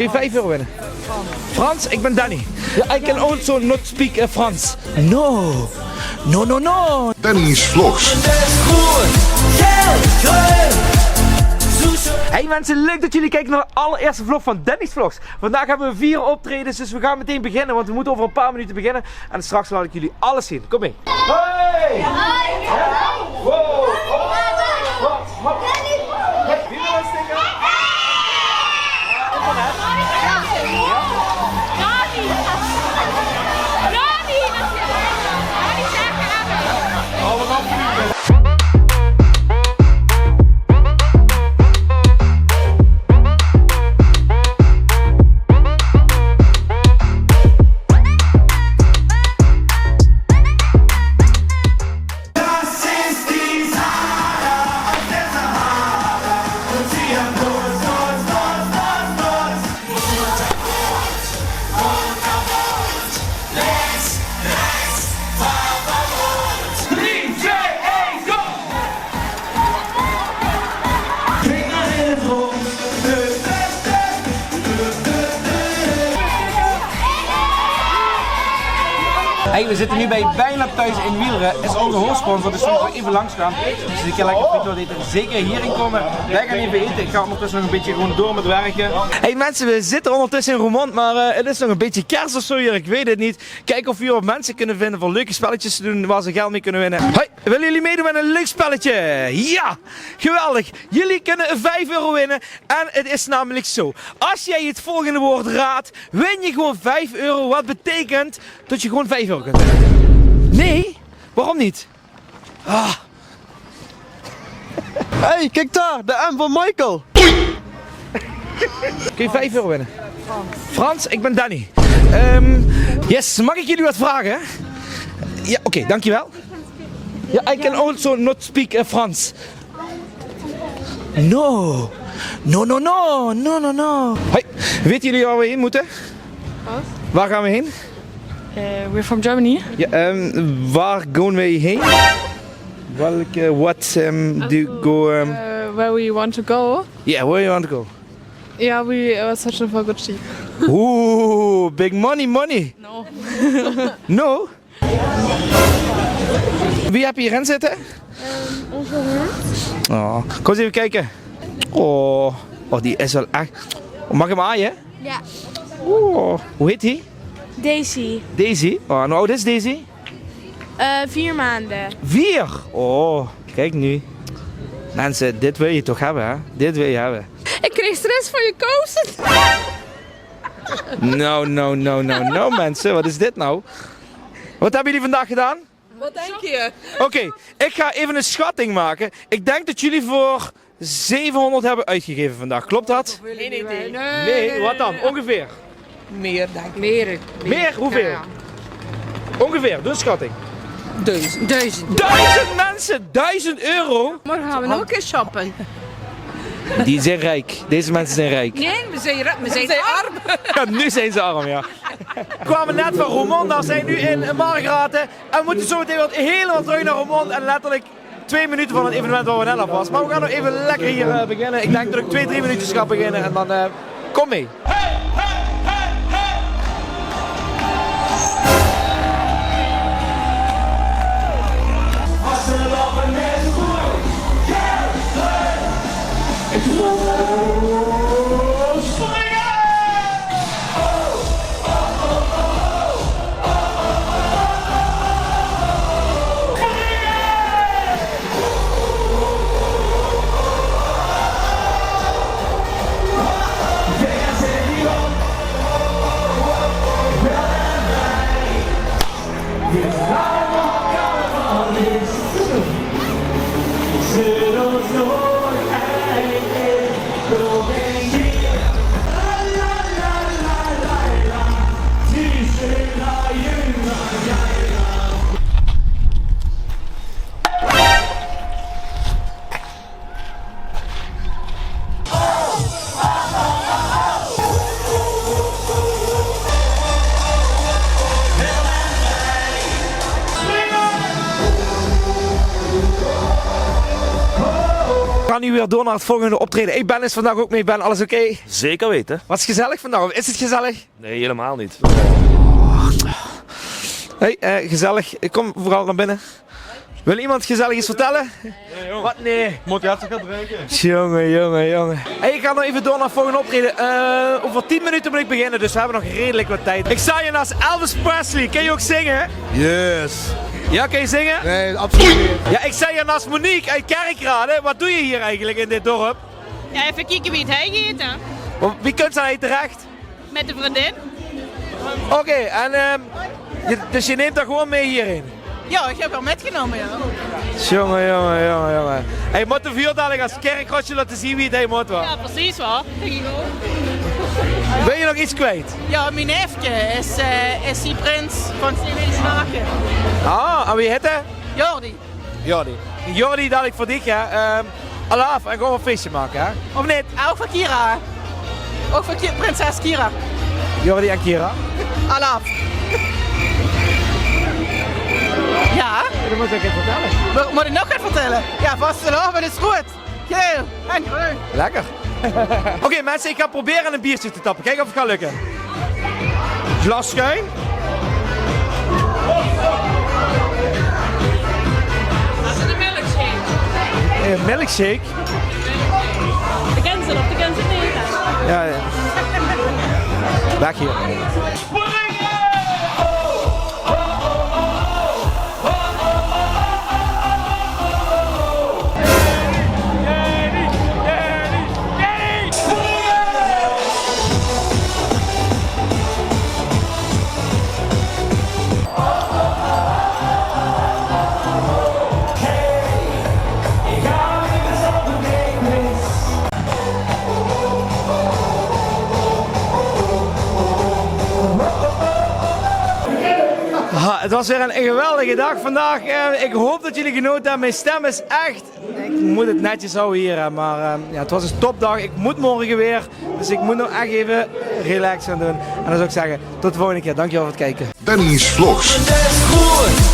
Kun je 5 euro winnen? Frans, ik ben Danny. Yeah, I can also not speak Frans. No. No, no, no. Danny's Vlogs. Hey mensen, leuk dat jullie kijken naar de allereerste vlog van Danny's Vlogs. Vandaag hebben we 4 optredens, dus we gaan meteen beginnen, want we moeten over een paar minuten beginnen. En straks laat ik jullie alles zien. Kom mee. Hey! Wow! Wat? Wie wil ons stikken? Hey, we zitten nu bij bijna thuis in Wieleren. Is onze hoofdsponsor, dus we moeten even langs gaan. Dus ik ga lekker friet wil eten. Zeker hierin komen. Wij gaan even eten. Ik ga ondertussen nog een beetje gewoon door met werken. Hey mensen, we zitten ondertussen in Roermond, maar het is nog een beetje kerst of zo hier. Ik weet het niet. Kijken of we hier wat mensen kunnen vinden voor leuke spelletjes te doen waar ze geld mee kunnen winnen. Hoi, willen jullie meedoen met een leuk spelletje? Ja, geweldig. Jullie kunnen 5 euro winnen. En het is namelijk zo. Als jij het volgende woord raadt, win je gewoon 5 euro. Wat betekent dat je gewoon 5 euro kunt winnen. Nee? Waarom niet? Ah. Hey, kijk daar, de M van Michael. Kun je 5 euro winnen? Frans, ik ben Danny. Yes, mag ik jullie wat vragen? Ja, oké, dankjewel. Ja, I can also not speak Frans. No. No, no, no. No, no, no. Hoi, weten jullie waar we heen moeten? Wat? Waar gaan we heen? We're from Germany. Ja, waar gaan wij heen? Welke, what do you go? Where we want to go. Yeah, where you want to go? Yeah, we are searching for good sheep. Oeh, big money. No. No? Wie heb je hierin zitten? Onze hond. Oh, kom eens even kijken. Oh, die is wel echt... Mag ik hem aaien? Ja, Oh, hoe heet hij? Daisy. Daisy. Oh, hoe oud is Daisy? 4 maanden. 4. Oh, kijk nu. Mensen, dit wil je toch hebben, hè? Dit wil je hebben. Ik kreeg stress van je kousen. No, mensen. Wat is dit nou? Wat hebben jullie vandaag gedaan? Wat denk je? Oké, ik ga even een schatting maken. Ik denk dat jullie voor 700 hebben uitgegeven vandaag. Klopt dat? Geen idee. Nee, wat dan? Ongeveer. Meer, denk ik. Meer. Meer? Hoeveel? Ongeveer, doe een schatting. 1000. 1000 mensen, 1000 euro. Morgen gaan we nog een keer shoppen. Die zijn rijk. Deze mensen zijn rijk. Nee, we zijn arm. Ja, nu zijn ze arm, ja. We kwamen net van Roermond, we zijn nu in Margraten. En we moeten zo meteen wat helemaal terug naar Roermond. En letterlijk 2 minuten van het evenement waar we net op was. Maar we gaan nog even lekker hier beginnen. Ik denk dat ik 2-3 minuutjes ga beginnen en dan kom mee. gaan nu weer door naar het volgende optreden. Hey, Ben is vandaag ook mee. Ben, alles oké? Zeker weten. Was het gezellig vandaag? Of is het gezellig? Nee, helemaal niet. Hey, gezellig. Ik kom vooral naar binnen. Wil iemand gezellig iets vertellen? Nee, Wat? Nee. Moet je gaan drinken? Jongen. Hey, ik ga nog even door naar het volgende optreden. Over 10 minuten moet ik beginnen, dus we hebben nog redelijk wat tijd. Ik sta hier naast Elvis Presley. Kun je ook zingen? Yes. Ja, kun je zingen? Nee, absoluut niet. Ja, ik sta hier naast Monique uit Kerkrade. Wat doe je hier eigenlijk in dit dorp? Ja, even kijken wie het heen gaat, hè. Wie kunt zij terecht? Met de vriendin. Oké, en dus je neemt dat gewoon mee hierheen? Ja, ik heb wel metgenomen, ja. Jongen. Hey, moet de vuur dadelijk als kerkrotje laten zien wie het heen moet wel. Ja, precies wel. Denk ik ook. Ben je nog iets kwijt? Ja, mijn neefje is die prins van Steven-Snaken. Ah, en wie heet hij? Jordi. Jordi dadelijk voor dich, ja. Alaaf, en gewoon een feestje maken, hè? Of niet? Ook voor Kira. Ook voor prinses Kira. Jordi en Kira. Alaf. Ja? Dat moet ik even vertellen. Moet ik nog wat vertellen? Ja, vast en af, maar dat is goed. Heel. En groen. Lekker. Oké, mensen, ik ga proberen een biertje te tappen. Kijk of het gaat lukken. Glas schuin. Dat is een milkshake. Een milkshake. De kenzel of de kenzel niet. Ja. Weg hier. Het was weer een geweldige dag vandaag. Ik hoop dat jullie genoten hebben. Mijn stem is echt... Ik moet het netjes houden hier. Maar ja, het was een topdag. Ik moet morgen weer. Dus ik moet nog echt even relax gaan doen. En dan zou ik zeggen, tot de volgende keer. Dankjewel voor het kijken. Danny's Vlogs. Goed.